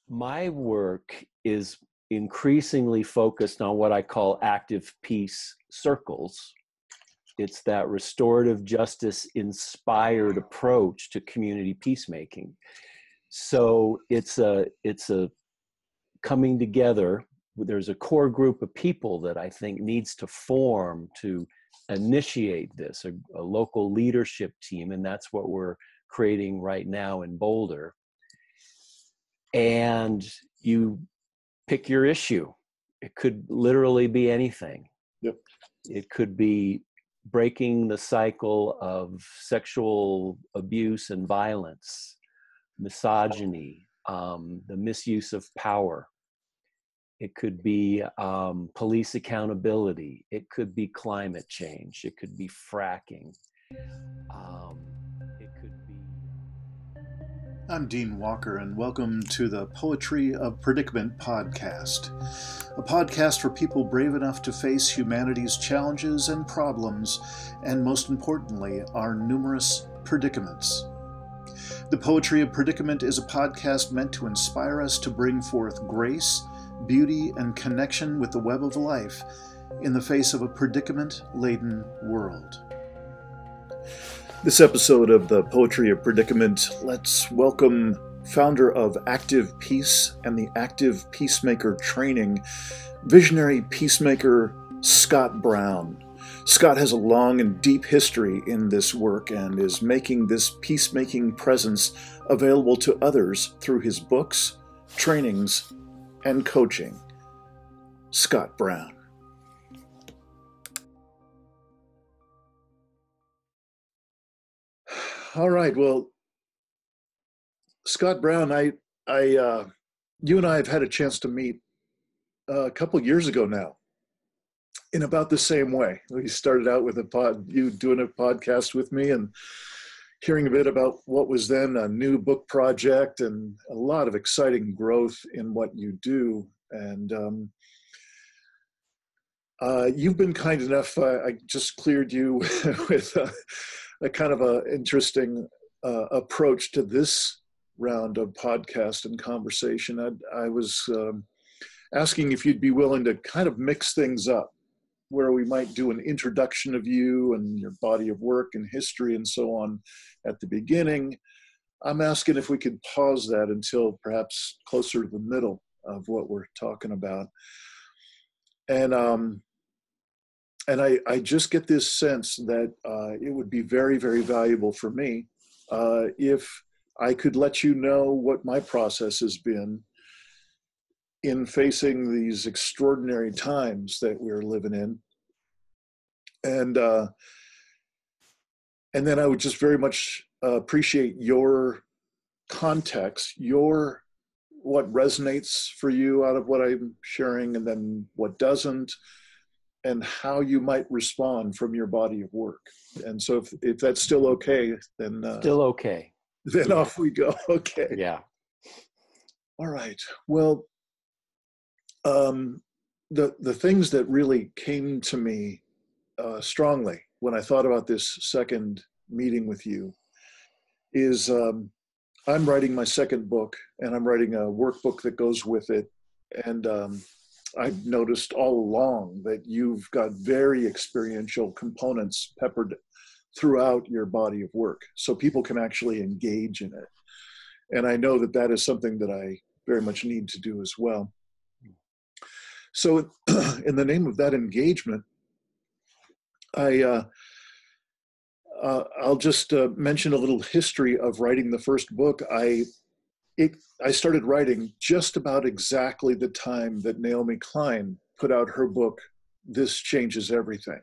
My work is increasingly focused on what I call active peace circles. It's that restorative justice inspired approach to community peacemaking. So it's a coming together. There's a core group of people that I think needs to form to initiate this, a local leadership team, and that's what we're creating right now in Boulder. And you pick your issue. It could literally be anything. Yep. It could be breaking the cycle of sexual abuse and violence, misogyny, the misuse of power. It could be police accountability. It could be climate change. It could be fracking. It could be... I'm Dean Walker, and welcome to the Poetry of Predicament podcast, a podcast for people brave enough to face humanity's challenges and problems, and most importantly, our numerous predicaments. The Poetry of Predicament is a podcast meant to inspire us to bring forth grace, beauty, and connection with the web of life in the face of a predicament-laden world. This episode of the Poetry of Predicament, let's welcome founder of Active Peace and the Active Peacemaker Training, visionary peacemaker Scott Brown. Scott has a long and deep history in this work and is making this peacemaking presence available to others through his books, trainings, and coaching. Scott Brown. All right. Well, Scott Brown, you and I have had a chance to meet a couple of years ago now, in about the same way. We started out with you doing a podcast with me and hearing a bit about what was then a new book project and a lot of exciting growth in what you do. And you've been kind enough. I just cleared you with a kind of an interesting approach to this round of podcast and conversation. I was asking if you'd be willing to kind of mix things up, where we might do an introduction of you and your body of work and history and so on at the beginning. I'm asking if we could pause that until perhaps closer to the middle of what we're talking about. And I just get this sense that it would be very, very valuable for me if I could let you know what my process has been in facing these extraordinary times that we're living in. And then I would just very much appreciate your context, what resonates for you out of what I'm sharing, and then what doesn't, and how you might respond from your body of work. And so if that's still okay, then... Still okay. Then yeah. Off we go. Okay. Yeah. All right. Well, the things that really came to me strongly when I thought about this second meeting with you is I'm writing my second book, and I'm writing a workbook that goes with it. And I've noticed all along that you've got very experiential components peppered throughout your body of work, so people can actually engage in it. And I know that that is something that I very much need to do as well. So in the name of that engagement, I'll just mention a little history of writing the first book. I started writing just about exactly the time that Naomi Klein put out her book, This Changes Everything.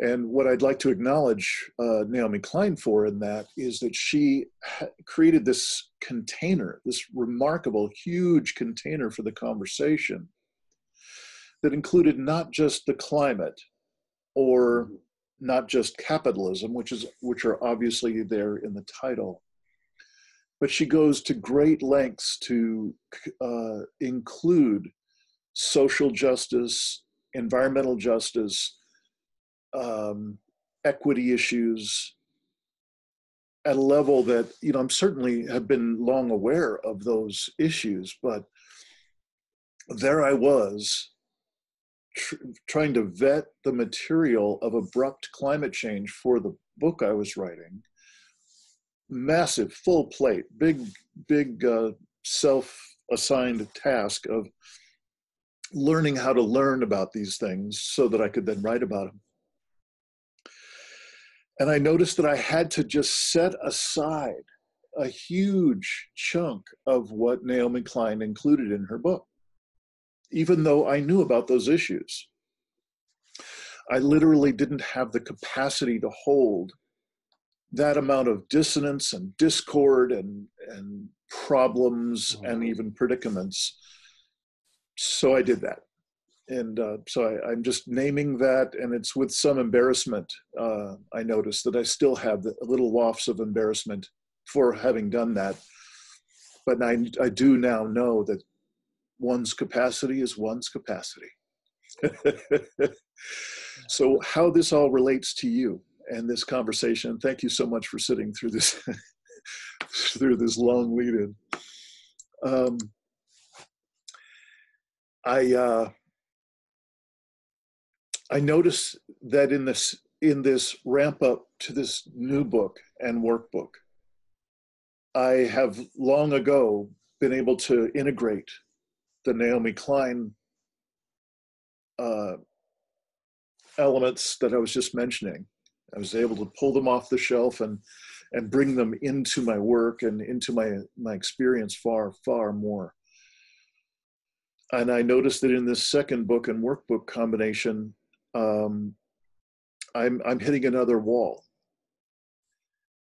And what I'd like to acknowledge Naomi Klein for in that is that she created this container, this remarkable, huge container for the conversation that included not just the climate or not just capitalism, which are obviously there in the title, but she goes to great lengths to include social justice, environmental justice, equity issues, at a level that, I'm certainly have been long aware of those issues, but there I was trying to vet the material of abrupt climate change for the book I was writing. Massive, full plate, big self-assigned task of learning how to learn about these things so that I could then write about them. And I noticed that I had to just set aside a huge chunk of what Naomi Klein included in her book, even though I knew about those issues. I literally didn't have the capacity to hold that amount of dissonance and discord and problems and even predicaments. So I did that. And so I'm just naming that, and it's with some embarrassment. I noticed that I still have a little wafts of embarrassment for having done that. But I do now know that one's capacity is one's capacity. So how this all relates to you and this conversation, thank you so much for sitting through this through this long lead-in. I noticed that in this ramp up to this new book and workbook, I have long ago been able to integrate the Naomi Klein elements that I was just mentioning. I was able to pull them off the shelf and bring them into my work and into my experience far, far more. And I noticed that in this second book and workbook combination, I'm hitting another wall.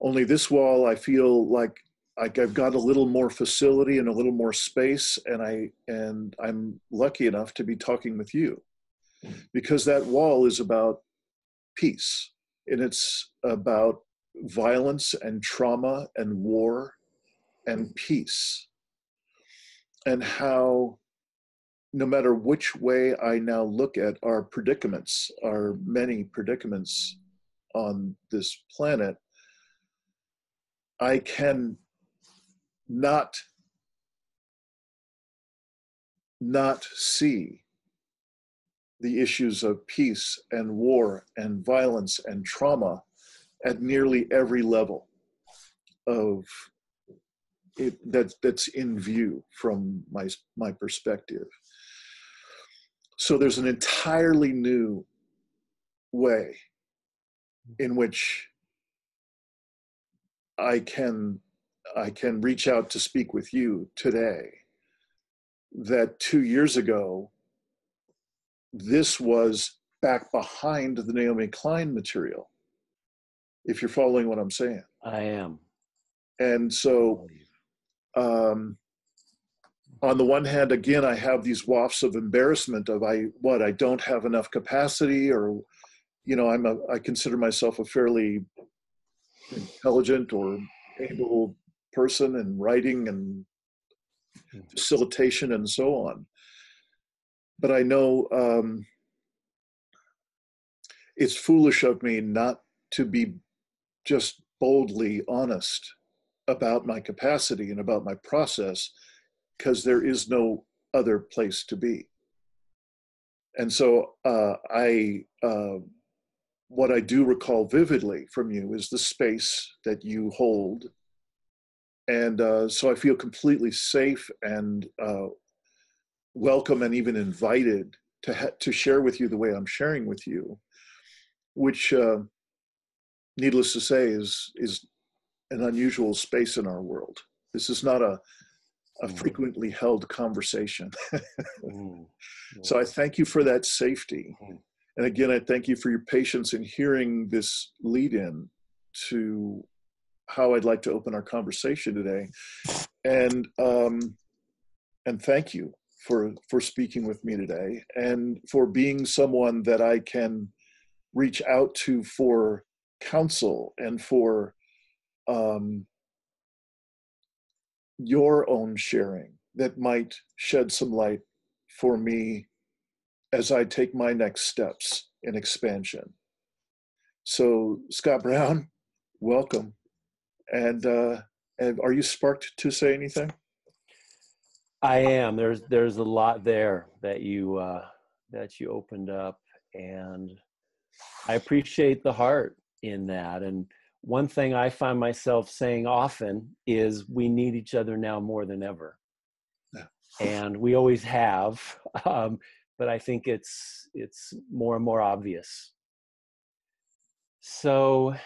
Only this wall, I feel like I've got a little more facility and a little more space, and I'm lucky enough to be talking with you, because that wall is about peace, and it's about violence and trauma and war and peace, and how no matter which way I now look at our predicaments, our many predicaments on this planet, I can not see the issues of peace and war and violence and trauma at nearly every level of it that's in view from my perspective. So there's an entirely new way in which I can reach out to speak with you today that 2 years ago, this was back behind the Naomi Klein material, if you're following what I'm saying. I am. And so on the one hand, again, I have these wafts of embarrassment of I don't have enough capacity, or, I consider myself a fairly intelligent or able person in writing and facilitation and so on. But I know it's foolish of me not to be just boldly honest about my capacity and about my process, because there is no other place to be. And so what I do recall vividly from you is the space that you hold. And so I feel completely safe and welcome and even invited to share with you the way I'm sharing with you, which, needless to say, is an unusual space in our world. This is not a frequently held conversation. So I thank you for that safety. And again, I thank you for your patience in hearing this lead in to how I'd like to open our conversation today. And thank you for speaking with me today, and for being someone that I can reach out to for counsel and for your own sharing that might shed some light for me as I take my next steps in expansion. So, Scott Brown, welcome. And are you sparked to say anything? I am. There's a lot there that you opened up, and I appreciate the heart in that. And one thing I find myself saying often is we need each other now more than ever. Yeah. And we always have, but I think it's more and more obvious. So,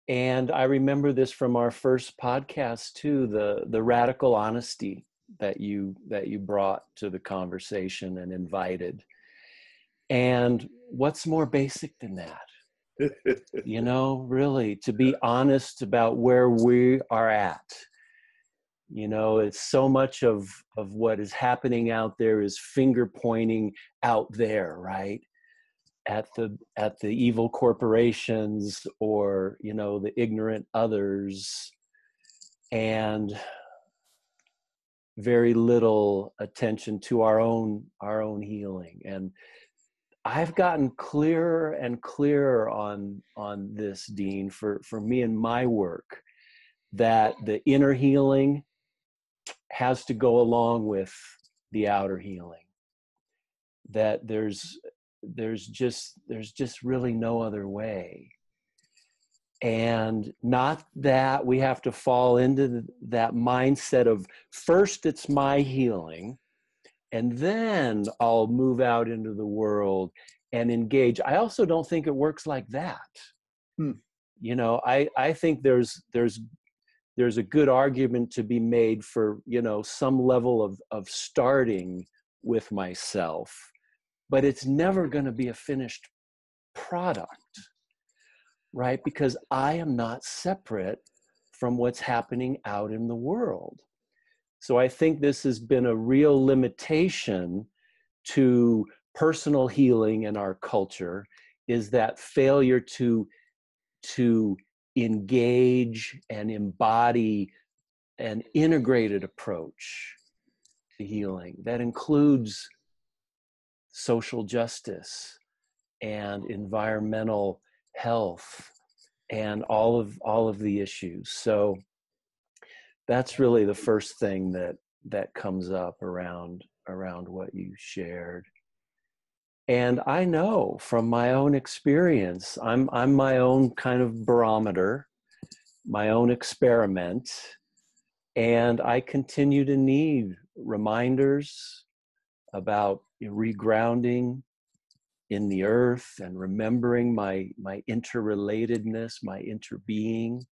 and I remember this from our first podcast too, the radical honesty that you brought to the conversation and invited. And what's more basic than that? You know, really, to be honest about where we are at. You know, it's so much of what is happening out there is finger pointing out there, right? At the evil corporations, or, you know, the ignorant others, and very little attention to our own healing. And I've gotten clearer and clearer on this, Dean, for me and my work, that the inner healing has to go along with the outer healing. That there's just really no other way. And not that we have to fall into that mindset of first it's my healing, and then I'll move out into the world and engage. I also don't think it works like that. You know, I think there's a good argument to be made for, you know, some level of starting with myself, but it's never going to be a finished product, right? Because I am not separate from what's happening out in the world. So I think this has been a real limitation to personal healing in our culture, is that failure to engage and embody an integrated approach to healing that includes social justice and environmental health and all of the issues. So that's really the first thing that comes up around what you shared. And I know from my own experience, I'm my own kind of barometer, my own experiment, and I continue to need reminders about regrounding in the earth and remembering my interrelatedness, my interbeing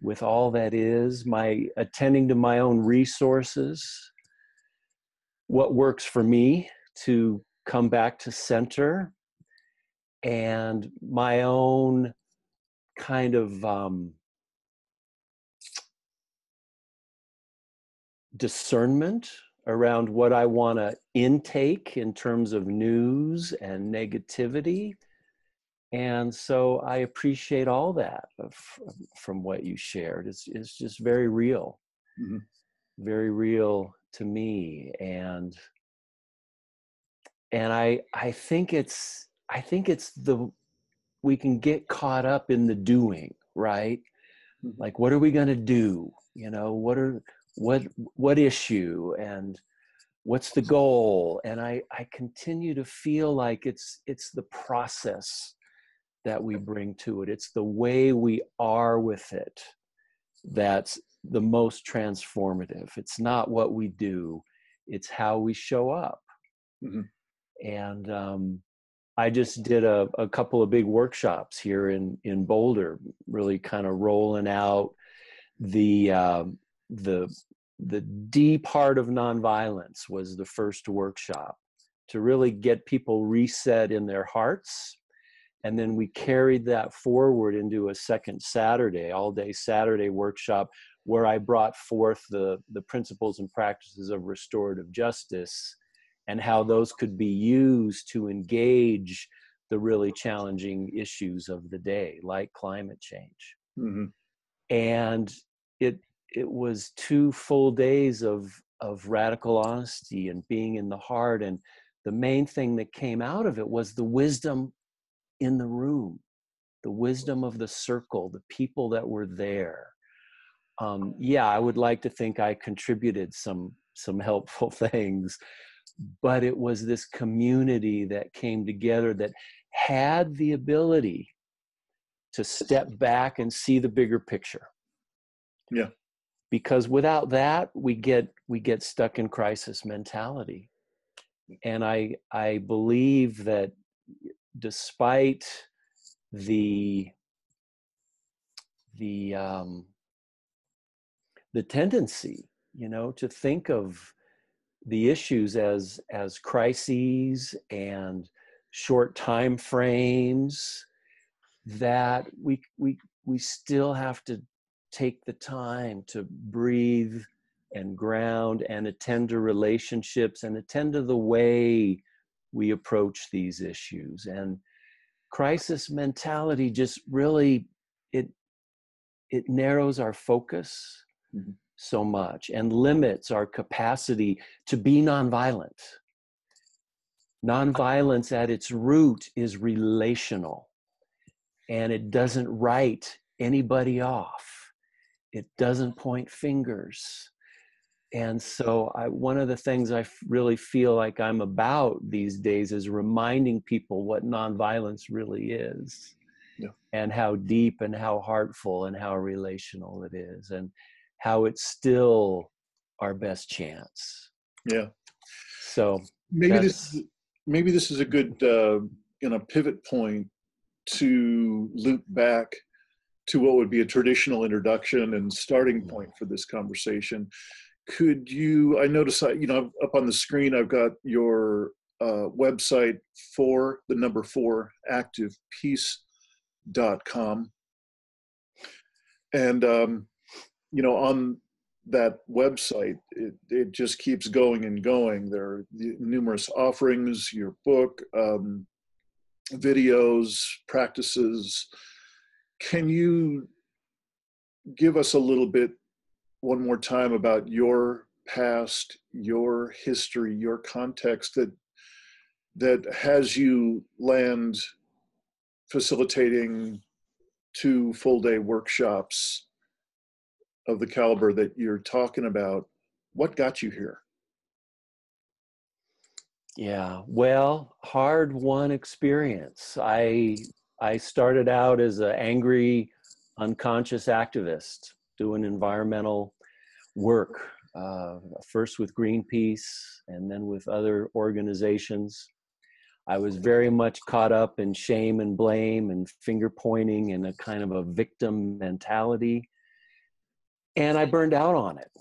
with all that is, my attending to my own resources, what works for me to come back to center, and my own kind of discernment around what I want to intake in terms of news and negativity. And so I appreciate all that from what you shared. It's just very real, very real to me. And I think it's we can get caught up in the doing, right? Like, what are we going to do? You know, what issue, and what's the goal? And I continue to feel like it's the process that we bring to it. It's the way we are with it that's the most transformative. It's not what we do, it's how we show up. And I just did a couple of big workshops here in Boulder, really kind of rolling out the D part of nonviolence. Was the first workshop to really get people reset in their hearts. And then we carried that forward into a second Saturday, all day Saturday workshop, where I brought forth the principles and practices of restorative justice and how those could be used to engage the really challenging issues of the day, like climate change. And it was 2 full days of radical honesty and being in the heart. And the main thing that came out of it was the wisdom in the room. the wisdom of the circle, the people that were there. Yeah, I would like to think I contributed some helpful things, but it was this community that came together that had the ability to step back and see the bigger picture. Yeah. Because without that, we get stuck in crisis mentality. And I believe that despite the tendency, to think of the issues as crises and short time frames, that we still have to take the time to breathe and ground and attend to relationships and attend to the way we approach these issues. And crisis mentality just really, it narrows our focus so much and limits our capacity to be nonviolent. Nonviolence at its root is relational, and it doesn't write anybody off. It doesn't point fingers. And so one of the things I really feel like I'm about these days is reminding people what nonviolence really is. Yeah. And how deep and how heartful and how relational it is, and how it's still our best chance. Yeah. So maybe this is a good pivot point to loop back to what would be a traditional introduction and starting point for this conversation. Could you, I notice, up on the screen, I've got your website for the number 4, activepeace.com. And, on that website, it just keeps going and going. There are numerous offerings, your book, videos, practices. Can you give us a little bit one more time about your past, your history, your context that has you land facilitating 2 full-day workshops of the caliber that you're talking about? What got you here? Yeah, well, hard-won experience. I started out as an angry, unconscious activist doing environmental work, first with Greenpeace and then with other organizations. I was very much caught up in shame and blame and finger pointing and a kind of a victim mentality. And I burned out on it,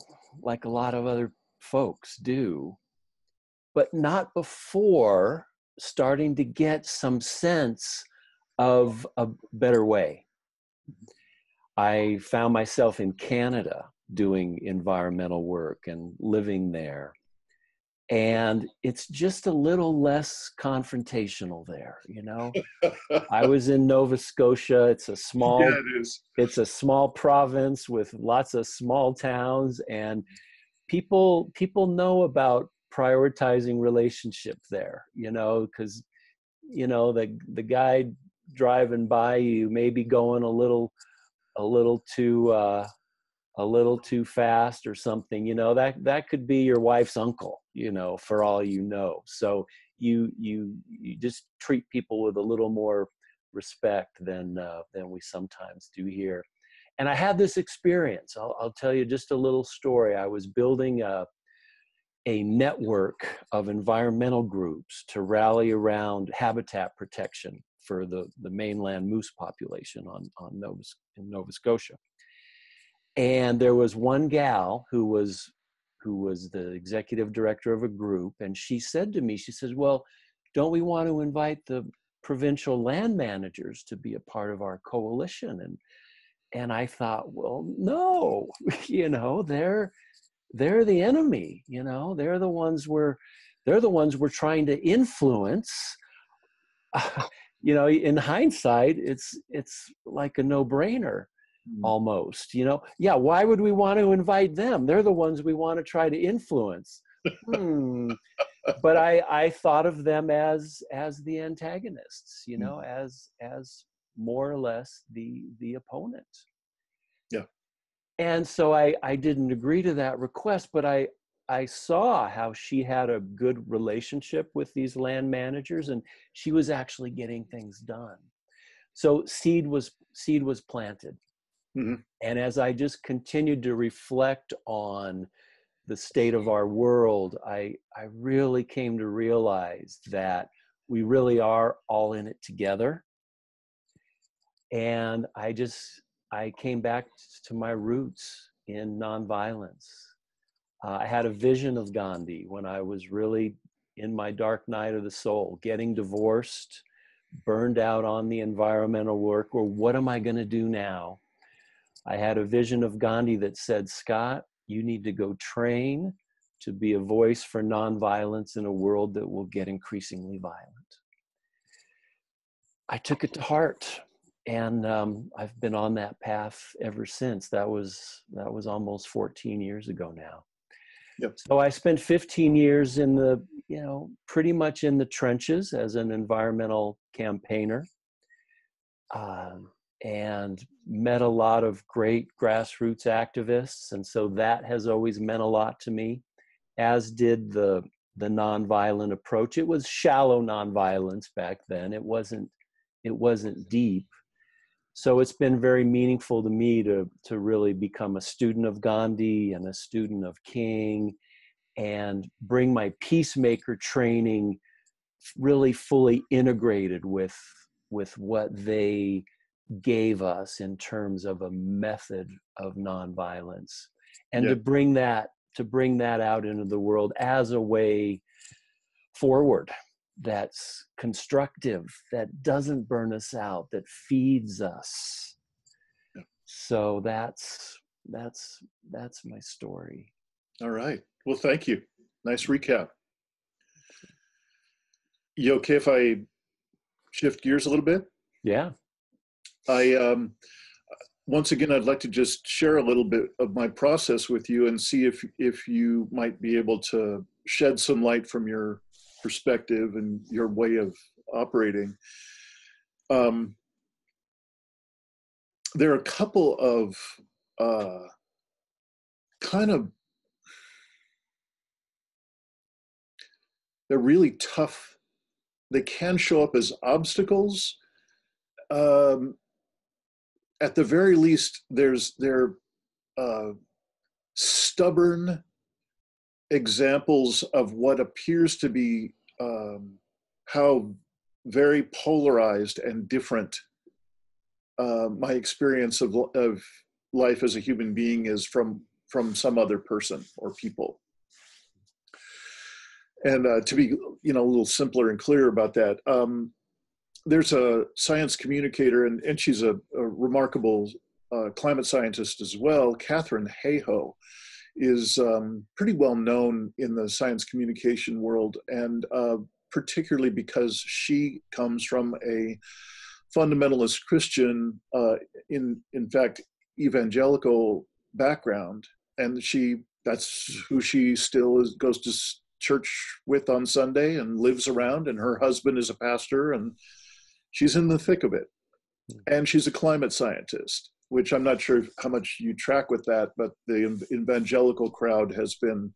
like a lot of other folks do, but not before starting to get some sense of a better way. I found myself in Canada doing environmental work and living there. And it's just a little less confrontational there, I was in Nova Scotia. It's a small, Yeah, it is. It's a small province with lots of small towns, and people know about prioritizing relationship there, because, the guy driving by you may be going a little too fast or something, that could be your wife's uncle, for all you know. So you just treat people with a little more respect than we sometimes do here. And I had this experience. I'll tell you just a little story. I was building a network of environmental groups to rally around habitat protection for the mainland moose population in Nova Scotia. And there was one gal who was the executive director of a group, and she said to me, she says, well, don't we want to invite the provincial land managers to be a part of our coalition? And I thought, well, no, they're the enemy, they're the ones we're trying to influence. In hindsight, it's like a no-brainer. Almost, yeah, why would we want to invite them? They're the ones we want to try to influence. But I thought of them as the antagonists, as more or less the opponent. Yeah. And so I didn't agree to that request, but I saw how she had a good relationship with these land managers, and she was actually getting things done. So seed was planted. Mm-hmm. And as I just continued to reflect on the state of our world, I really came to realize that we really are all in it together. And I came back to my roots in nonviolence. I had a vision of Gandhi when I was really in my dark night of the soul, getting divorced, burned out on the environmental work, or what am I going to do now? I had a vision of Gandhi that said, Scott, you need to go train to be a voice for nonviolence in a world that will get increasingly violent. I took it to heart, and I've been on that path ever since. That was almost 14 years ago now. Yep. So I spent 15 years in the, pretty much in the trenches as an environmental campaigner, and met a lot of great grassroots activists. And so that has always meant a lot to me, as did the nonviolent approach. It was shallow nonviolence back then. It wasn't deep. So it's been very meaningful to me to really become a student of Gandhi and a student of King, and bring my peacemaker training really fully integrated with what they gave us in terms of a method of nonviolence, and Yeah. to bring that out into the world as a way forward that's constructive, that doesn't burn us out, that feeds us. Yeah. So that's my story. All right. Well, thank you. Nice recap. You okay if I shift gears a little bit? Yeah. Once again, I'd like to just share a little bit of my process with you and see if you might be able to shed some light from your perspective and your way of operating. There are a couple of they're really tough. They can show up as obstacles. At the very least, they're stubborn examples of what appears to be how very polarized and different my experience of life as a human being is from some other person or people. And to be a little simpler and clearer about that, there's a science communicator, and she's a remarkable climate scientist as well. Katharine Hayhoe is pretty well known in the science communication world, and particularly because she comes from a fundamentalist Christian, in fact, evangelical background, and that's who she still goes to church with on Sunday and lives around, and her husband is a pastor, and she's in the thick of it. And she's a climate scientist, which I'm not sure how much you track with that, but the evangelical crowd has been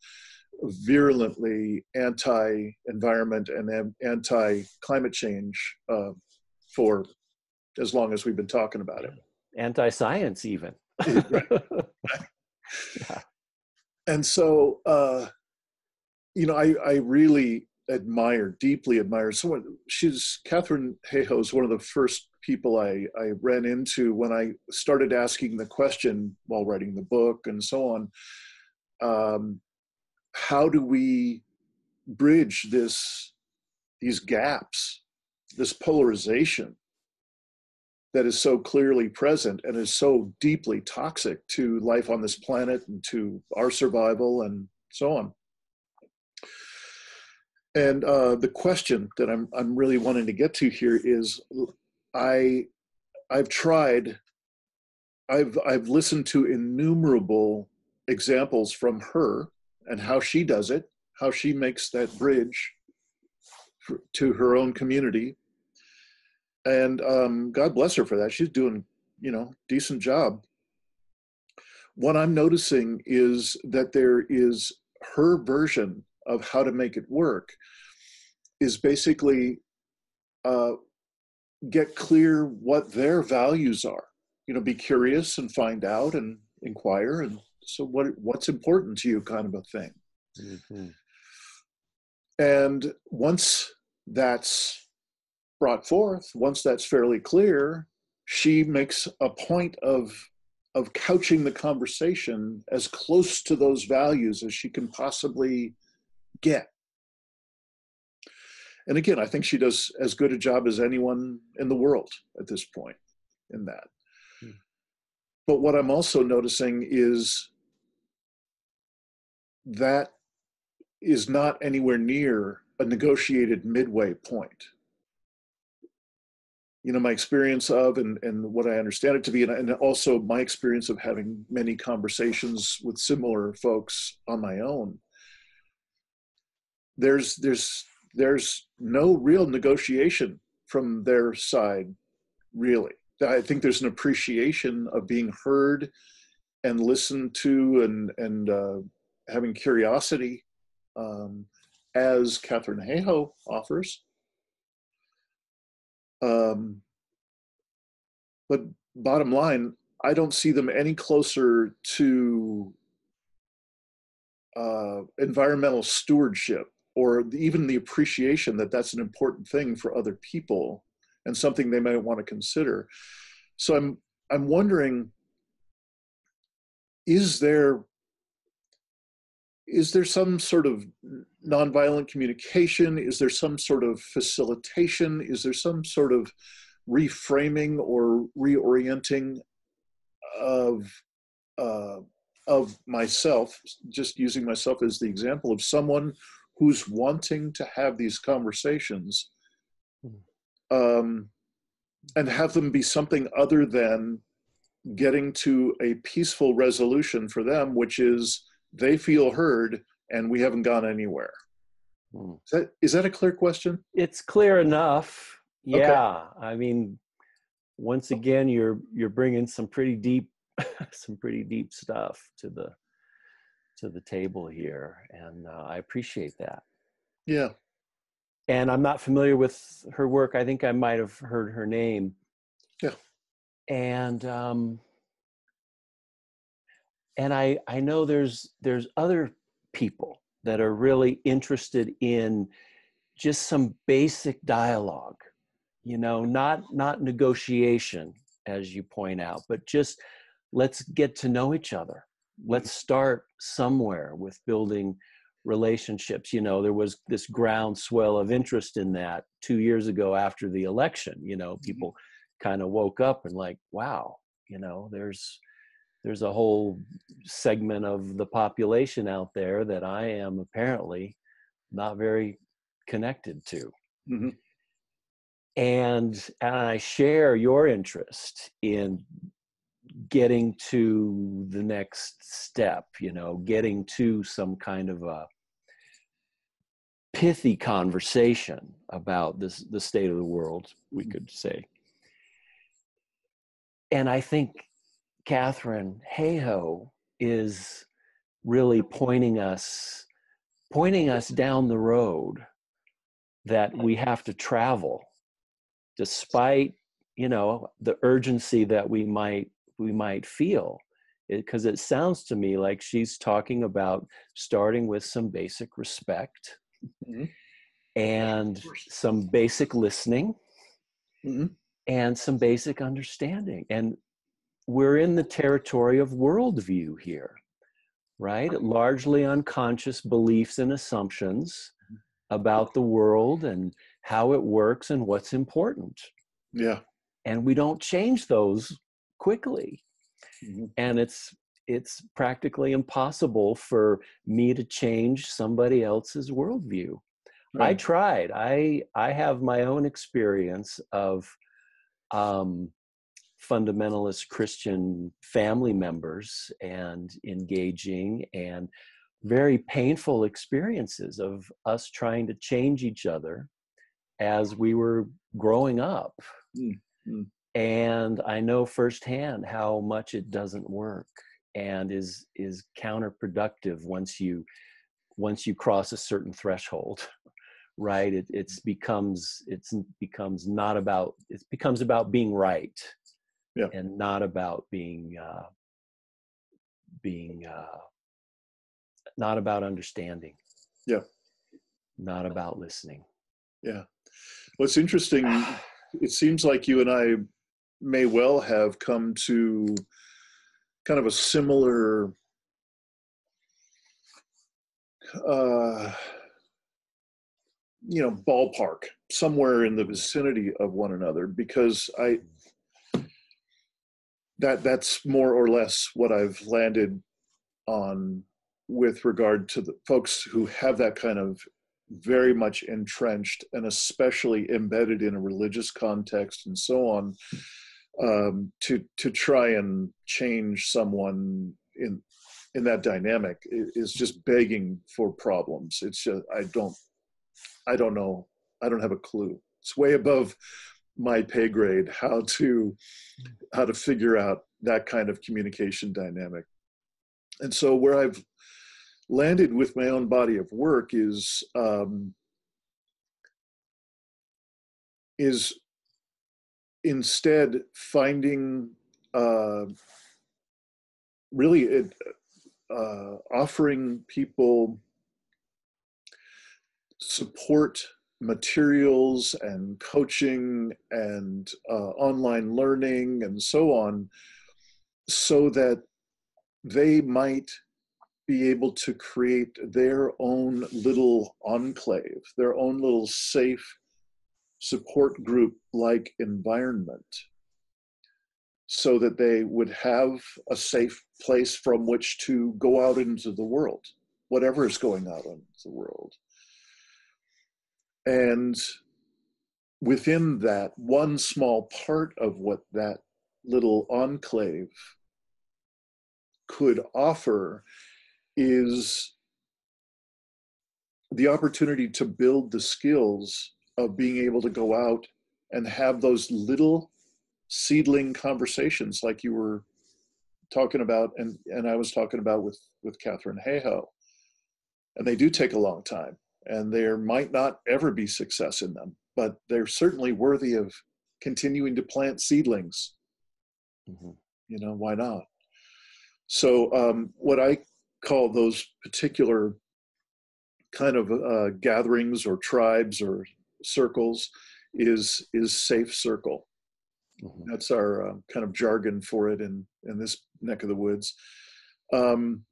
virulently anti-environment and anti-climate change for as long as we've been talking about it. Anti-science even. Right. Yeah. And so, I really deeply admire someone. Katharine Hayhoe is one of the first people I ran into when I started asking the question while writing the book and so on. How do we bridge these gaps, this polarization that is so clearly present and is so deeply toxic to life on this planet and to our survival and so on? And the question that I'm really wanting to get to here is, I've listened to innumerable examples from her and how she does it, how she makes that bridge to her own community. And God bless her for that. She's doing, decent job. What I'm noticing is that there is her version of how to make it work is basically get clear what their values are. Be curious and find out and inquire. And so what's important to you, kind of a thing. Mm-hmm. And once that's brought forth, once that's fairly clear, she makes a point of couching the conversation as close to those values as she can possibly get. And again, I think she does as good a job as anyone in the world at this point in that. But what I'm also noticing is that is not anywhere near a negotiated midway point. My experience of, and what I understand it to be, and also my experience of having many conversations with similar folks on my own, there's no real negotiation from their side, really. I think there's an appreciation of being heard and listened to, and having curiosity, as Catherine Hayhoe offers. But bottom line, I don't see them any closer to environmental stewardship, or even the appreciation that that's an important thing for other people and something they might want to consider. So I'm wondering, is there some sort of nonviolent communication? Is there some sort of facilitation? Is there some sort of reframing or reorienting of myself, just using myself as the example of someone who's wanting to have these conversations, and have them be something other than getting to a peaceful resolution for them, which is they feel heard and we haven't gone anywhere. Is that a clear question? It's clear enough. Yeah. Okay. I mean, once again, you're bringing some pretty deep stuff to the table here, and I appreciate that. Yeah. And I'm not familiar with her work. I think I might have heard her name. Yeah. And I know there's other people that are really interested in just some basic dialogue, not negotiation, as you point out, but just let's get to know each other. Let's start somewhere with building relationships. There was this groundswell of interest in that 2 years ago after the election. People kind of woke up and like, wow, there's a whole segment of the population out there that I am apparently not very connected to. Mm-hmm. And I share your interest in getting to the next step, getting to some kind of a pithy conversation about the state of the world, we could say. And I think Catherine Hayhoe is really pointing us down the road that we have to travel, despite the urgency that we might feel, because it sounds to me like she's talking about starting with some basic respect, and some basic listening, and some basic understanding. And we're in the territory of worldview here, right? Largely unconscious beliefs and assumptions about the world and how it works and what's important. Yeah. And we don't change those quickly. And it's practically impossible for me to change somebody else's worldview. Right. I tried. I have my own experience of fundamentalist Christian family members and engaging, and very painful experiences of us trying to change each other as we were growing up. Mm-hmm. And I know firsthand how much it doesn't work and is counterproductive once you cross a certain threshold, right? It becomes about being right, Yeah. and not about being not about understanding, Yeah. not about listening. Yeah. What's interesting, it seems like you and I may well have come to kind of a similar ballpark, somewhere in the vicinity of one another, because that's more or less what I've landed on with regard to the folks who have that kind of very much entrenched and especially embedded in a religious context and so on, to try and change someone in that dynamic is just begging for problems. It's just, I don't know. I don't have a clue. It's way above my pay grade how to figure out that kind of communication dynamic. And so where I've landed with my own body of work is instead finding really offering people support materials and coaching and online learning and so on, so that they might be able to create their own little enclave, their own little safe support group like environment, so that they would have a safe place from which to go out into the world, whatever is going out into the world. And within that, one small part of what that little enclave could offer is the opportunity to build the skills of being able to go out and have those little seedling conversations like you were talking about and I was talking about with Catherine Hayhoe. And they do take a long time, and there might not ever be success in them, but they're certainly worthy of continuing to plant seedlings. Mm-hmm. Why not? So what I call those particular kind of gatherings or tribes or circles is safe circle. Mm-hmm. That's our kind of jargon for it in this neck of the woods. I'm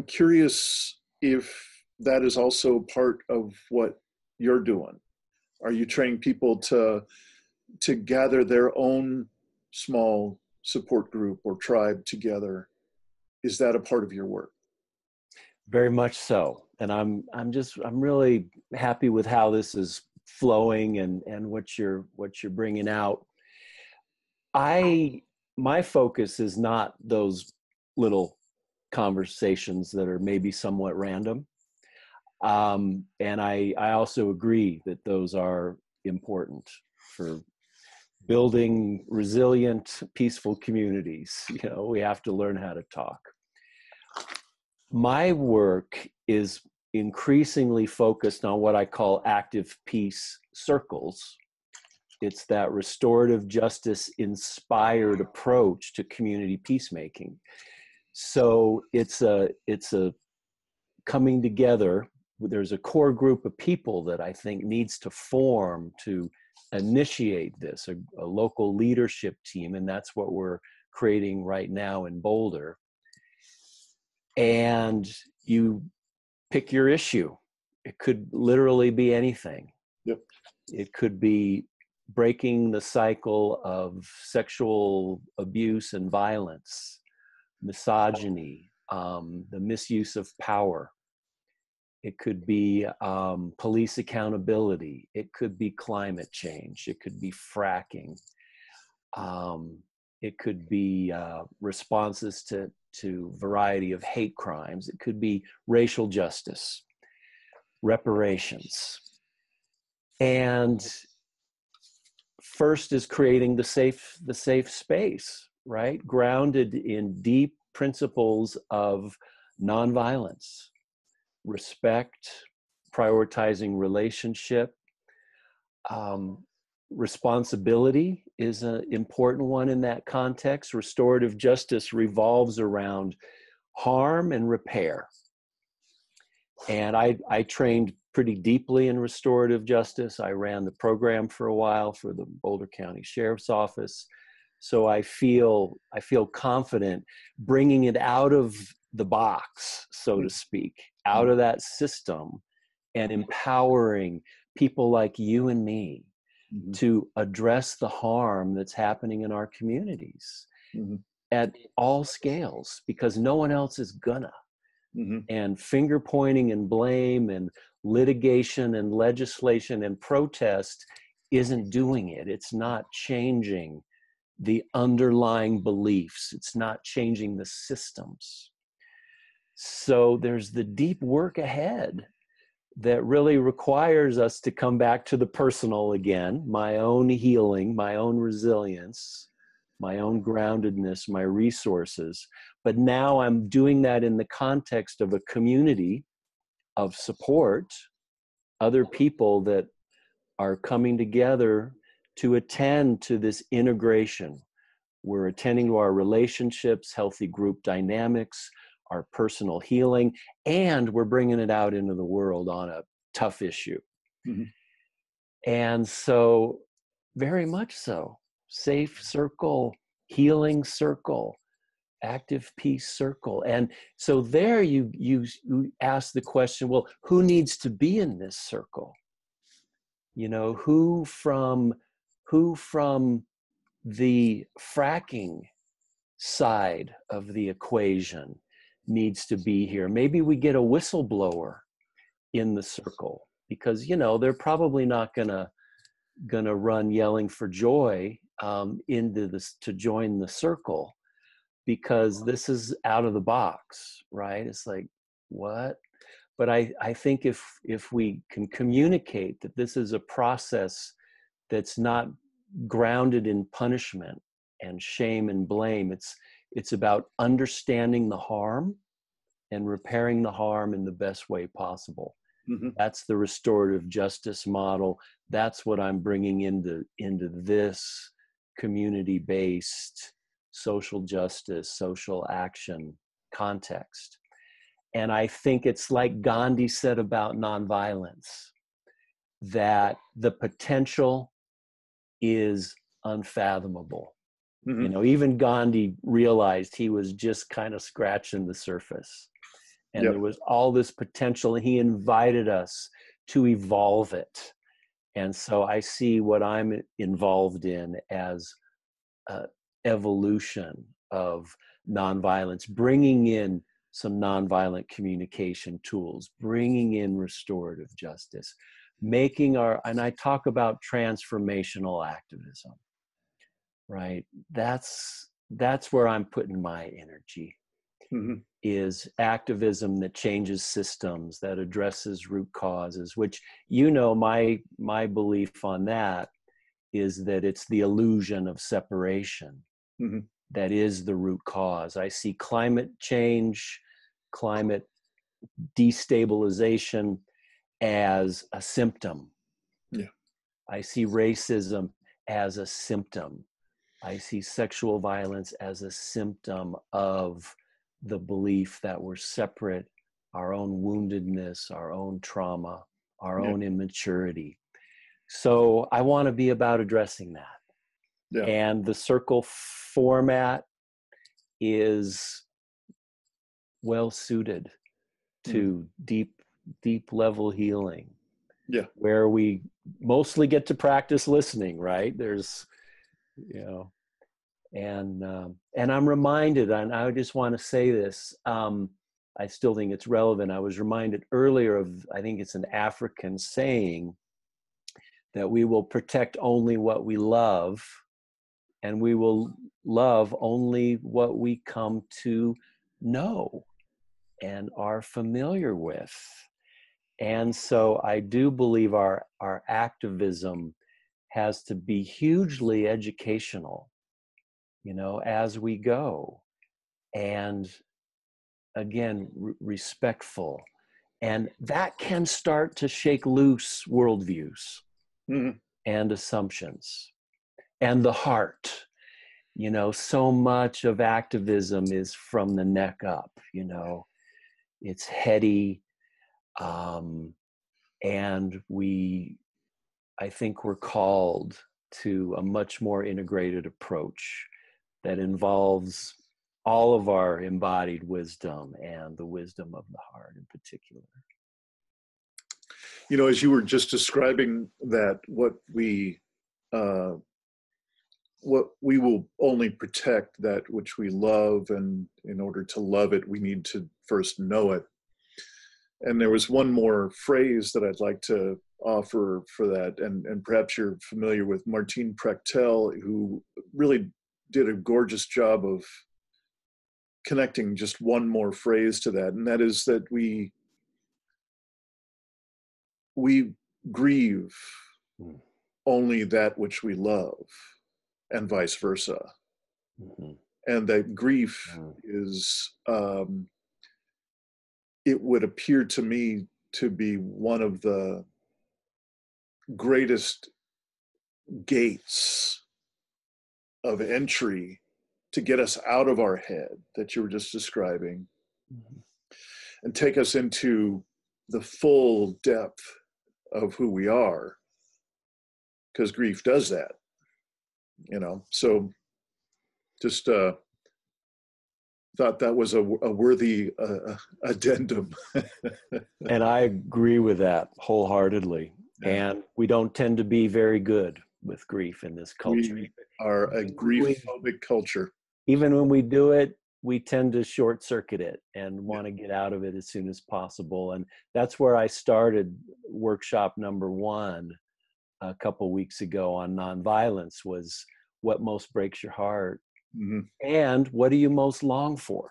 curious if that is also part of what you're doing. Are you training people to gather their own small support group or tribe together? Is that a part of your work? Very much so. And I'm really happy with how this is flowing and what you're bringing out. My focus is not those little conversations that are maybe somewhat random. And I also agree that those are important for building resilient, peaceful communities. We have to learn how to talk. My work is increasingly focused on what I call active peace circles. It's that restorative justice inspired approach to community peacemaking. So it's a coming together. There's a core group of people that I think needs to form to initiate this, a local leadership team, and that's what we're creating right now in Boulder. And you pick your issue. It could literally be anything. Yep. It could be breaking the cycle of sexual abuse and violence, misogyny, the misuse of power. It could be police accountability. It could be climate change. It could be fracking. It could be responses to variety of hate crimes. It could be racial justice, reparations. And first is creating the safe space, right? Grounded in deep principles of nonviolence, respect, prioritizing relationship. Responsibility is an important one in that context. Restorative justice revolves around harm and repair. And I trained pretty deeply in restorative justice. I ran the program for a while for the Boulder County Sheriff's Office. So I feel confident bringing it out of the box, so to speak, out of that system, and empowering people like you and me to address the harm that's happening in our communities at all scales, because no one else is gonna. And finger pointing and blame and litigation and legislation and protest isn't doing it. It's not changing the underlying beliefs. It's not changing the systems. So there's the deep work ahead that really requires us to come back to the personal again, my own healing, my own resilience, my own groundedness, my resources. But now I'm doing that in the context of a community of support, other people that are coming together to attend to this integration. We're attending to our relationships, healthy group dynamics, our personal healing, and we're bringing it out into the world on a tough issue. And so, very much so, safe circle, healing circle, active peace circle. And so there you ask the question, well, who needs to be in this circle? You know, who from the fracking side of the equation needs to be here? Maybe we get a whistleblower in the circle, because, you know, they're probably not gonna run yelling for joy into this to join the circle, because this is out of the box, right? It's like, what? But I think if we can communicate that this is a process that's not grounded in punishment and shame and blame, it's about understanding the harm and repairing the harm in the best way possible. That's the restorative justice model. That's what I'm bringing into this community-based social justice, social action context. And I think it's like Gandhi said about nonviolence, that the potential is unfathomable. You know, even Gandhi realized he was just kind of scratching the surface. And there was all this potential, and he invited us to evolve it. And so I see what I'm involved in as evolution of nonviolence, bringing in some nonviolent communication tools, bringing in restorative justice, making and I talk about transformational activism, right? That's where I'm putting my energy. Is activism that changes systems, that addresses root causes, which, you know, my belief on that is that it's the illusion of separation that is the root cause. I see climate change, climate destabilization as a symptom. I see racism as a symptom. I see sexual violence as a symptom of the belief that we're separate, our own woundedness, our own trauma, our own immaturity. So I want to be about addressing that. And the circle format is well suited to deep level healing, where we mostly get to practice listening, right? There's, you know, and I'm reminded, and I just want to say this, I still think it's relevant. I was reminded earlier of, I think it's an African saying, that we will protect only what we love, and we will love only what we come to know and are familiar with. And so I do believe our activism has to be hugely educational, as we go. And again, respectful. And that can start to shake loose worldviews and assumptions and the heart. So much of activism is from the neck up, it's heady. And I think we're called to a much more integrated approach that involves all of our embodied wisdom and the wisdom of the heart in particular. As you were just describing that, what we will only protect that which we love, and in order to love it, we need to first know it. And there was one more phrase that I'd like to offer for that, and perhaps you're familiar with Martine Prechtel, who really did a gorgeous job of connecting just one more phrase to that, and that is that we grieve only that which we love, and vice versa. And that grief is, it would appear to me to be one of the greatest gates of entry to get us out of our head that you were just describing, and take us into the full depth of who we are, because grief does that, so just thought that was a worthy addendum. And I agree with that wholeheartedly. And we don't tend to be very good with grief in this culture. We are a grief-phobic culture. Even when we do it, we tend to short circuit it and want to get out of it as soon as possible. And that's where I started workshop number 1 a couple weeks ago on nonviolence, was what most breaks your heart, and what do you most long for?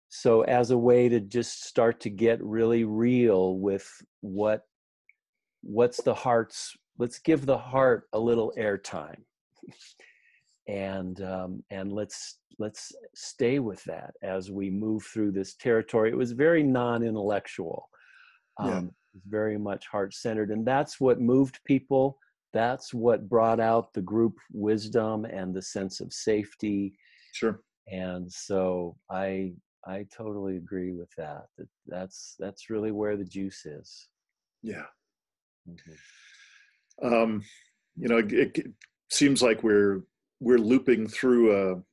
So as a way to just start to get really real with what's the heart's, let's give the heart a little airtime, and let's stay with that as we move through this territory. It was very non-intellectual. It's very much heart-centered, and that's what moved people. That's what brought out the group wisdom and the sense of safety. Sure. And so I totally agree with that. That's really where the juice is. Yeah. It seems like we're looping through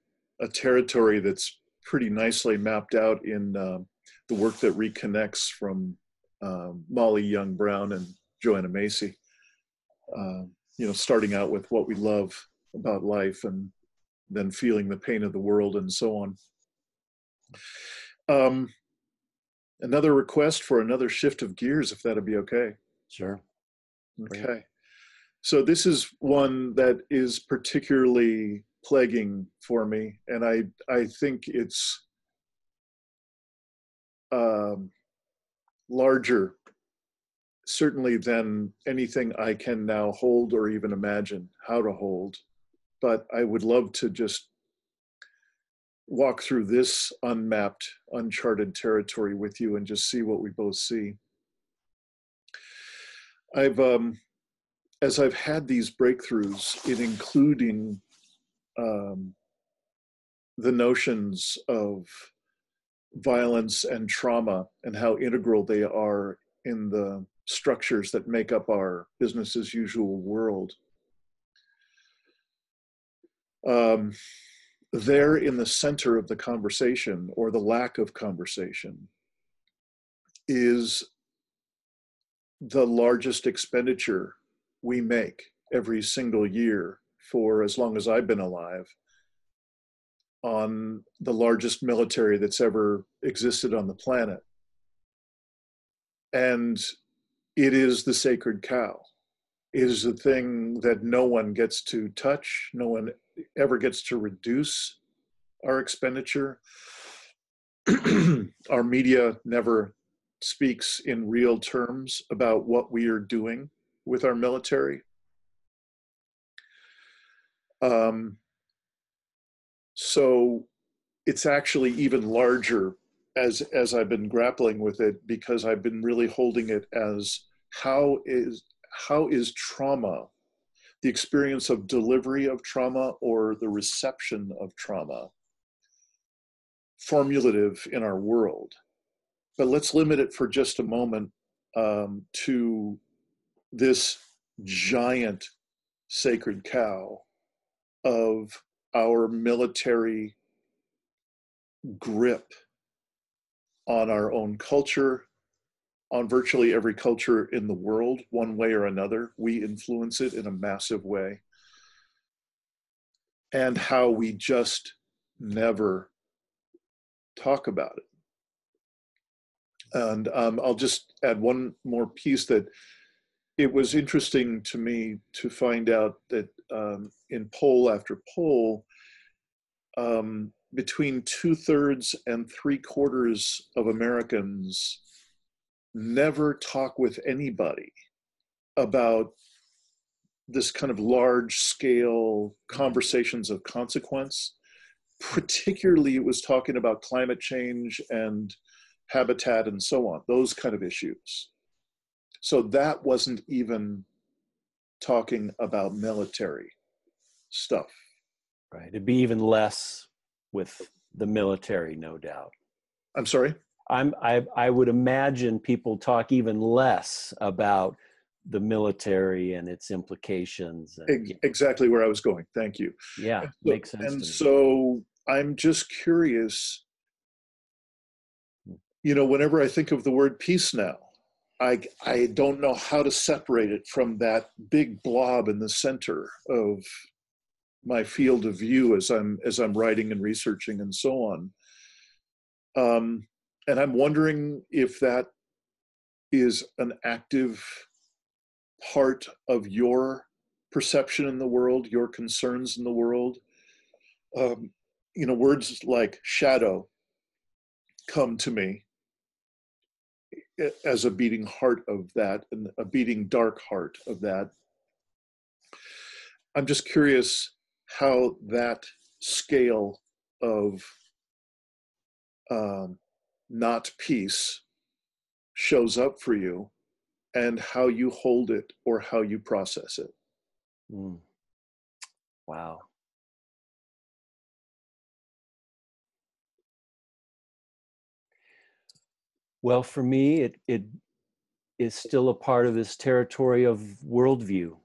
a territory that's pretty nicely mapped out in the work that reconnects from Molly Young Brown and Joanna Macy. Starting out with what we love about life, and then feeling the pain of the world, and so on. Another request for another shift of gears, if that'd be okay. Sure. Okay. Great. So this is one that is particularly plaguing for me, and I think it's larger, certainly, than anything I can now hold or even imagine how to hold. But I would love to just walk through this unmapped, uncharted territory with you and just see what we both see. As I've had these breakthroughs in including the notions of violence and trauma and how integral they are in the structures that make up our business as usual world, there in the center of the conversation, or the lack of conversation, is the largest expenditure we make every single year for as long as I've been alive on the largest military that's ever existed on the planet. And it is the sacred cow. It is the thing that no one gets to touch. No one ever gets to reduce our expenditure. Our media never speaks in real terms about what we are doing with our military. So it's actually even larger as I've been grappling with it, because I've been really holding it as how is trauma, the experience of delivery of trauma or the reception of trauma, formulative in our world. But let's limit it for just a moment to this giant sacred cow of our military grip on our own culture, on virtually every culture in the world, one way or another. We influence it in a massive way. And how we just never talk about it. And I'll just add one more piece, that it was interesting to me to find out that in poll after poll, between 2/3 and 3/4 of Americans never talk with anybody about this kind of large scale conversations of consequence. Particularly, it was talking about climate change and habitat and so on, those kind of issues. So that wasn't even talking about military stuff. Right. It'd be even less with the military, no doubt. I'm sorry? I would imagine people talk even less about the military and its implications. And, exactly where I was going. Thank you. Yeah, makes sense. And so I'm just curious, whenever I think of the word peace now, I don't know how to separate it from that big blob in the center of my field of view as I'm writing and researching and so on. And I'm wondering if that is an active part of your perception in the world, your concerns in the world. Words like shadow come to me as a beating heart of that, and a beating dark heart of that. I'm just curious how that scale of not peace shows up for you, and how you hold it or how you process it. Wow. Well, for me, it is still a part of this territory of worldview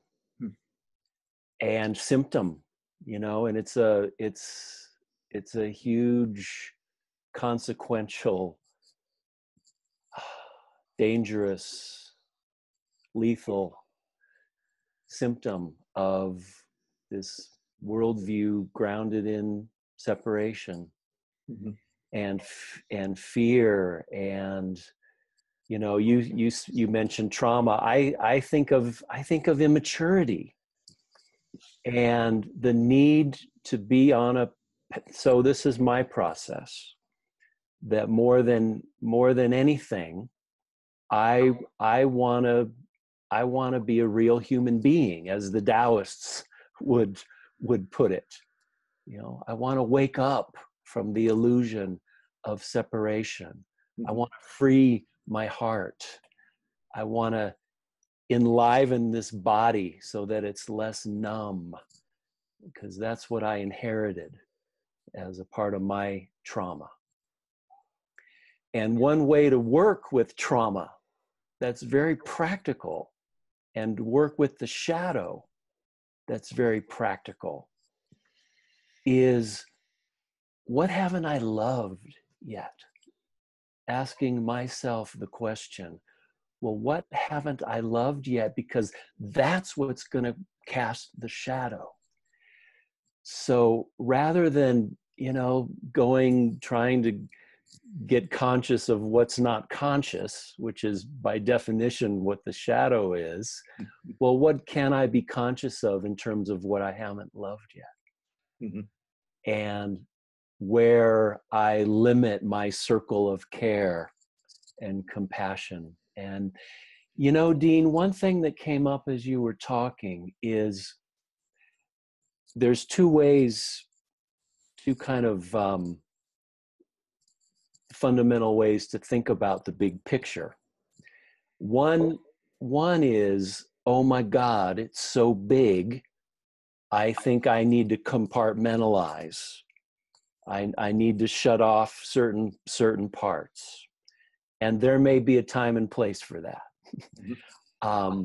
and symptom, and it's a huge, consequential, dangerous, lethal symptom of this worldview grounded in separation. Mm-hmm. and fear, and you mentioned trauma. I think of immaturity and the need to be on so this is my process, that more than anything, I want to be a real human being, as the Taoists would put it. I want to wake up from the illusion of separation. Mm-hmm. I want to free my heart. I want to enliven this body so that it's less numb, because that's what I inherited as a part of my trauma. And one way to work with trauma that's very practical, and work with the shadow that's very practical, is, what haven't I loved yet? Asking myself the question, well, what haven't I loved yet? Because that's what's going to cast the shadow. So rather than, trying to get conscious of what's not conscious, which is by definition what the shadow is, well, what can I be conscious of in terms of what I haven't loved yet? Mm-hmm. And where I limit my circle of care and compassion. And, you know, Dean, one thing that came up as you were talking is there's two ways, two kind of fundamental ways to think about the big picture. One is, oh my God, it's so big. I think I need to compartmentalize. I need to shut off certain parts. And there may be a time and place for that. Mm-hmm.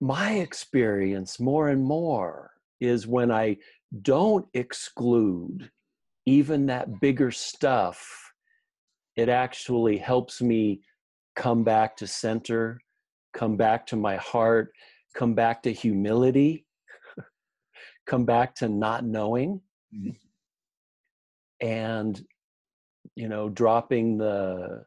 My experience more and more is when I don't exclude even that bigger stuff, it actually helps me come back to center, come back to my heart, come back to humility, come back to not knowing. Mm-hmm. And, you know, dropping the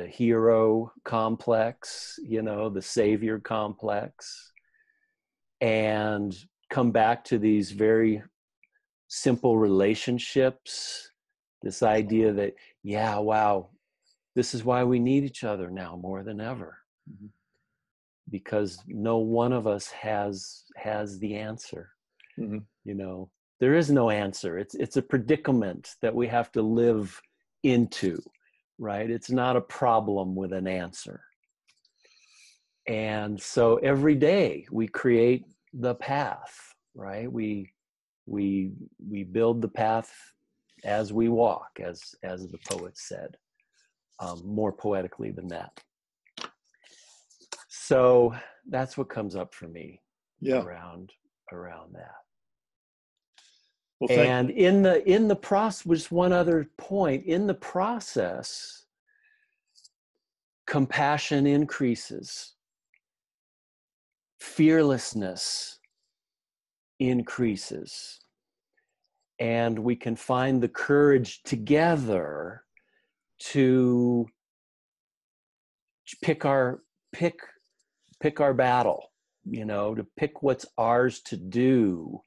hero complex, you know, the savior complex, and come back to these very simple relationships, this idea that, yeah, wow, this is why we need each other now more than ever. Mm-hmm. Because no one of us has the answer. Mm-hmm. You know, there is no answer. It's a predicament that we have to live into, right? It's not a problem with an answer. And so every day we create the path, right? We build the path as we walk, as the poet said, more poetically than that. So that's what comes up for me. Yeah. around that. Well, and in the process, was one other point, in the process, compassion increases, fearlessness increases, and we can find the courage together to pick our battle, you know, to pick what's ours to do,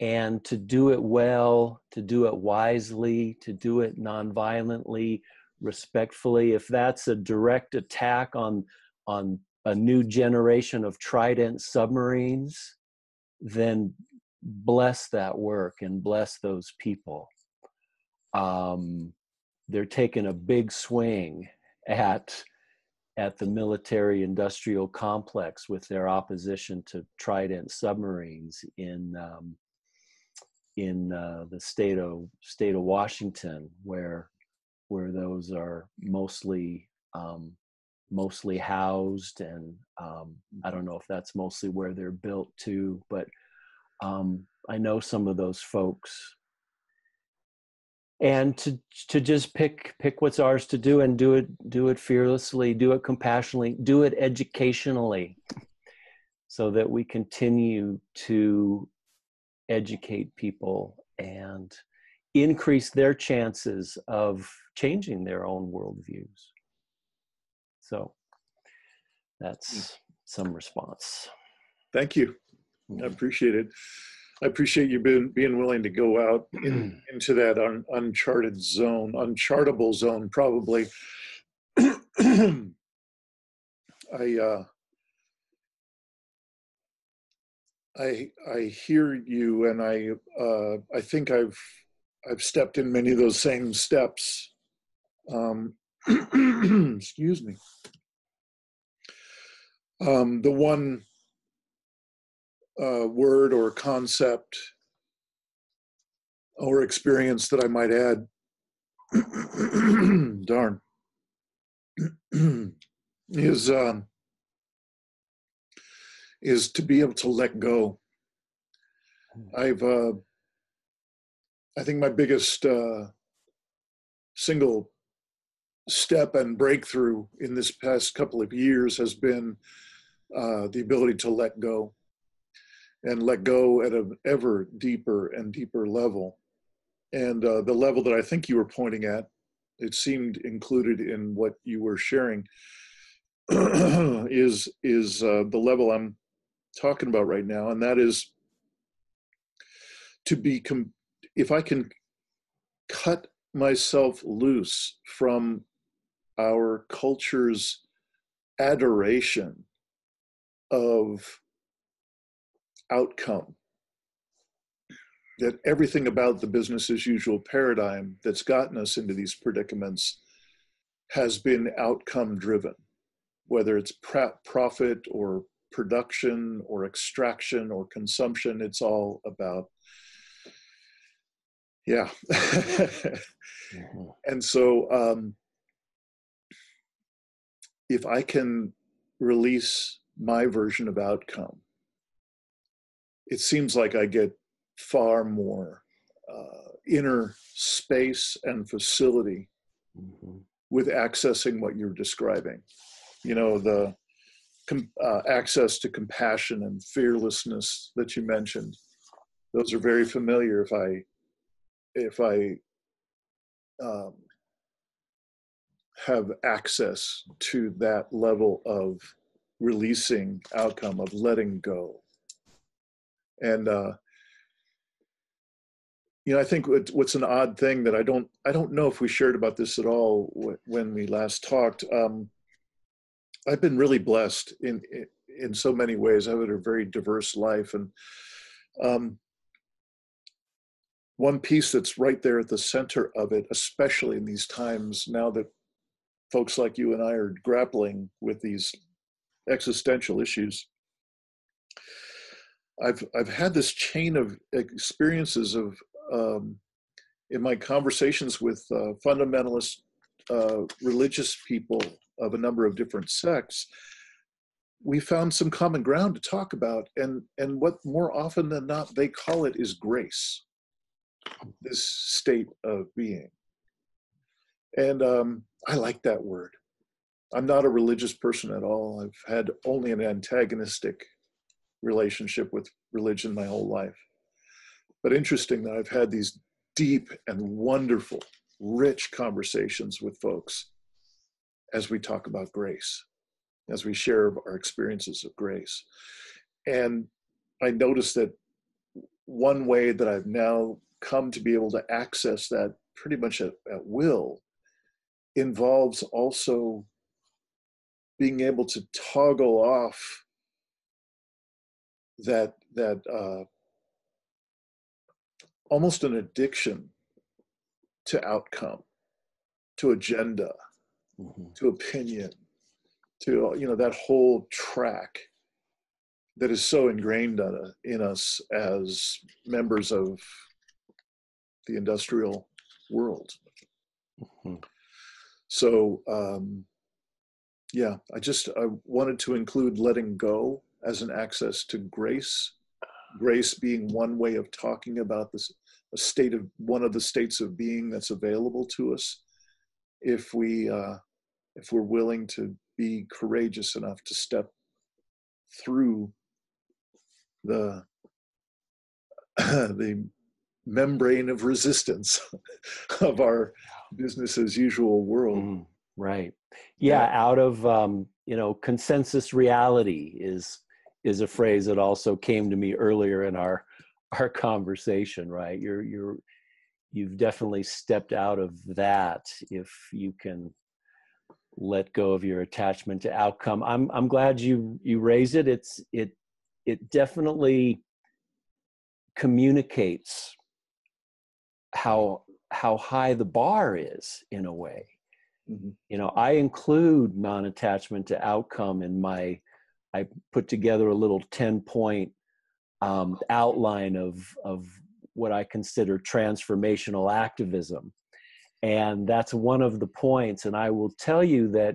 and to do it well, to do it wisely, to do it nonviolently, respectfully. If that's a direct attack on a new generation of Trident submarines, then bless that work and bless those people. They're taking a big swing at the military-industrial complex with their opposition to Trident submarines in the state of Washington, where those are mostly housed, and I don't know if that's mostly where they're built too, but I know some of those folks. And to just pick what's ours to do, and do it fearlessly, do it compassionately, do it educationally, so that we continue to educate people and increase their chances of changing their own worldviews. So that's some response. Thank you. I appreciate it. I appreciate you being willing to go out into that unchartable zone, probably. I hear you, and I think I've stepped in many of those same steps. Excuse me. The one word or concept or experience that I might add, darn, is to be able to let go. I think my biggest single step and breakthrough in this past couple of years has been the ability to let go, and let go at an ever deeper and deeper level. And the level that I think you were pointing at, it seemed included in what you were sharing, is the level I'm talking about right now. And that is to be, if I can cut myself loose from our culture's adoration of outcome, that everything about the business as usual paradigm that's gotten us into these predicaments has been outcome driven, whether it's profit or production or extraction or consumption. It's all about, yeah. And so if I can release my version of outcome, it seems like I get far more inner space and facility with accessing what you're describing. You know, the access to compassion and fearlessness that you mentioned. Those are very familiar. If I have access to that level of releasing outcome, of letting go. And you know, I think what's an odd thing that I don't know if we shared about this at all when we last talked. I've been really blessed in so many ways. I've had a very diverse life, and one piece that's right there at the center of it, especially in these times now that folks like you and I are grappling with these existential issues. I've had this chain of experiences of in my conversations with fundamentalist religious people of a number of different sects, we found some common ground to talk about, and what more often than not they call it is grace, this state of being. And I like that word. I'm not a religious person at all. I've had only an antagonistic relationship with religion my whole life. But interesting that I've had these deep and wonderful, rich conversations with folks as we talk about grace, as we share our experiences of grace. And I noticed that one way that I've now come to be able to access that pretty much at will involves also being able to toggle off that almost an addiction to outcome, to agenda, to opinion, to, you know, that whole track that is so ingrained in us as members of the industrial world. So yeah, I wanted to include letting go as an access to grace. Grace being one way of talking about this, a state of, one of the states of being that's available to us if we're willing to be courageous enough to step through the the membrane of resistance of our business as usual world. Right. Yeah. Out of you know, consensus reality is a phrase that also came to me earlier in our conversation. Right. You've definitely stepped out of that if you can let go of your attachment to outcome. I'm glad you raised it. It definitely communicates how high the bar is in a way. You know, I include non-attachment to outcome in I put together a little 10-point outline of what I consider transformational activism. And that's one of the points. And I will tell you that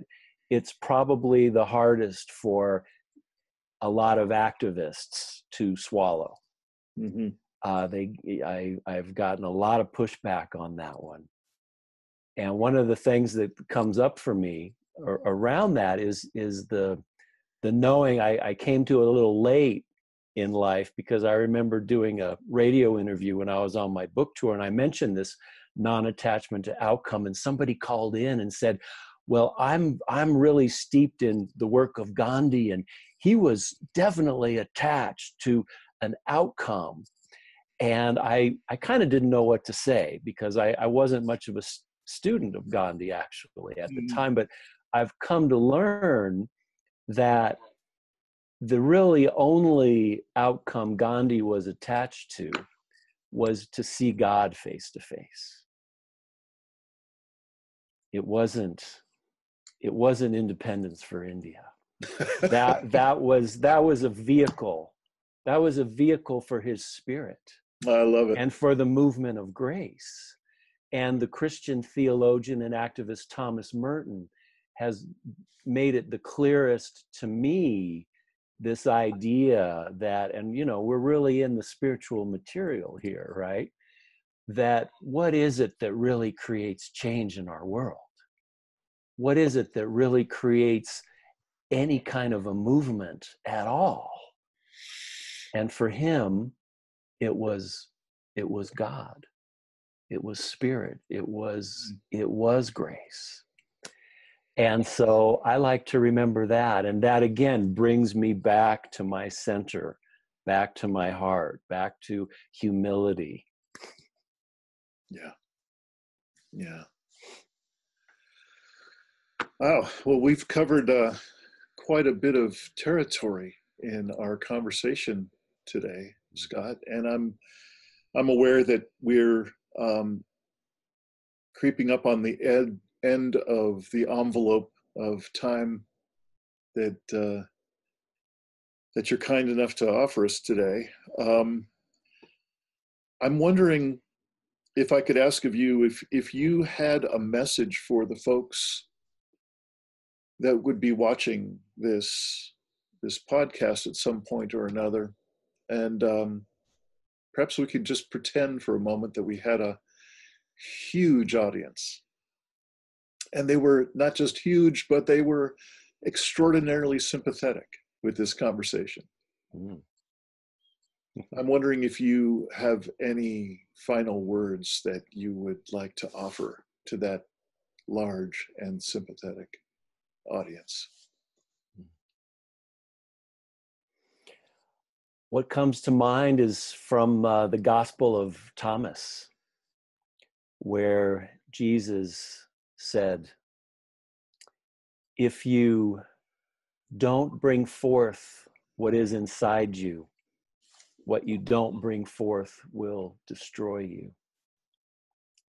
it's probably the hardest for a lot of activists to swallow. I've gotten a lot of pushback on that one. And one of the things that comes up for me around that is the knowing I came to a little late in life, because I remember doing a radio interview when I was on my book tour, and I mentioned this non-attachment to outcome, and somebody called in and said, well, I'm really steeped in the work of Gandhi, and he was definitely attached to an outcome. And I kind of didn't know what to say, because I wasn't much of a student of Gandhi actually at the time, but I've come to learn that the really only outcome Gandhi was attached to was to see God face to face. It wasn't independence for India. That was a vehicle. That was a vehicle for his spirit. I love it. And for the movement of grace. And the Christian theologian and activist Thomas Merton has made it the clearest to me, this idea that, and we're really in the spiritual material here, right? That what is it that really creates change in our world? What is it that really creates any kind of a movement at all? And for him, it was God. It was spirit. It was grace. And so I like to remember that. And that again brings me back to my center, back to my heart, back to humility. Yeah. Yeah. Wow. Well, we've covered quite a bit of territory in our conversation today, Scott. And I'm aware that we're creeping up on the end of the envelope of time that that you're kind enough to offer us today. I'm wondering if I could ask of you if you had a message for the folks that would be watching this podcast at some point or another, and perhaps we could just pretend for a moment that we had a huge audience, and they were not just huge, but they were extraordinarily sympathetic with this conversation. I'm wondering if you have any final words that you would like to offer to that large and sympathetic audience. What comes to mind is from the Gospel of Thomas, where Jesus said, if you don't bring forth what is inside you, what you don't bring forth will destroy you.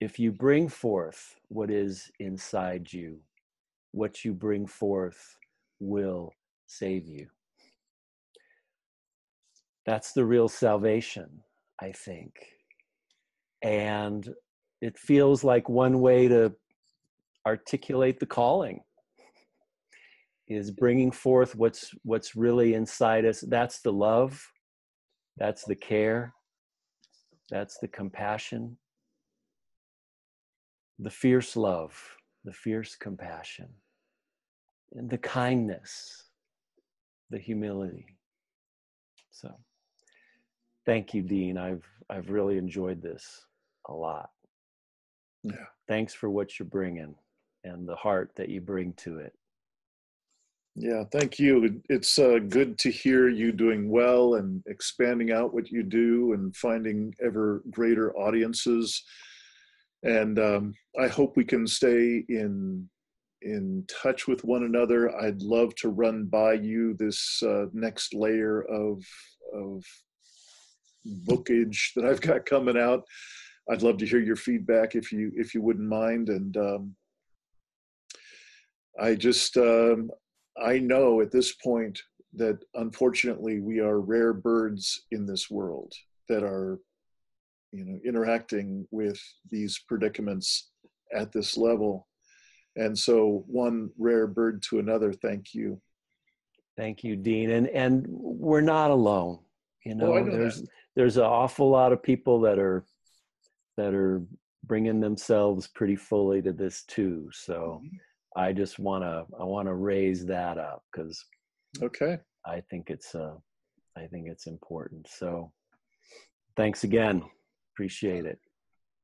If you bring forth what is inside you, what you bring forth will save you. That's the real salvation, I think. And it feels like one way to articulate the calling is bringing forth what's really inside us. That's the love, that's the care, that's the compassion, the fierce love, the fierce compassion, and the kindness, the humility. So thank you, Dean. I've really enjoyed this a lot. Yeah. Thanks for what you're bringing and the heart that you bring to it. Yeah, thank you. It's good to hear you doing well and expanding out what you do and finding ever greater audiences. And I hope we can stay in touch with one another. I'd love to run by you this next layer of bookage that I've got coming out. I'd love to hear your feedback if you wouldn't mind. And I know at this point that unfortunately we are rare birds in this world that are, interacting with these predicaments at this level. And so one rare bird to another, thank you. Thank you, Dean. And we're not alone. I know there's an awful lot of people that are bringing themselves pretty fully to this too. So I just want to raise that up, because okay, I think it's important. So thanks again. Appreciate it.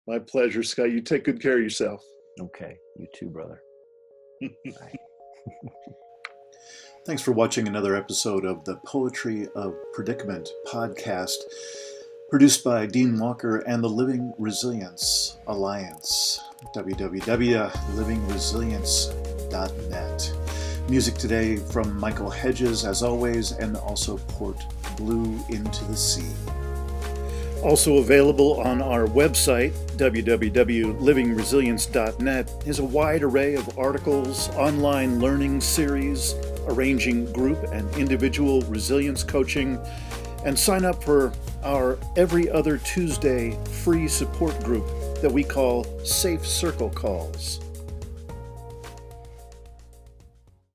My pleasure, Scott. You take good care of yourself. Okay. You too, brother. Bye. Thanks for watching another episode of the Poetry of Predicament podcast. Produced by Dean Walker and the Living Resilience Alliance, www.livingresilience.net. Music today from Michael Hedges, as always, and also Port Blue Into the Sea. Also available on our website, www.livingresilience.net, is a wide array of articles, online learning series, arranging group and individual resilience coaching, and sign up for our every other Tuesday free support group that we call Safe Circle Calls.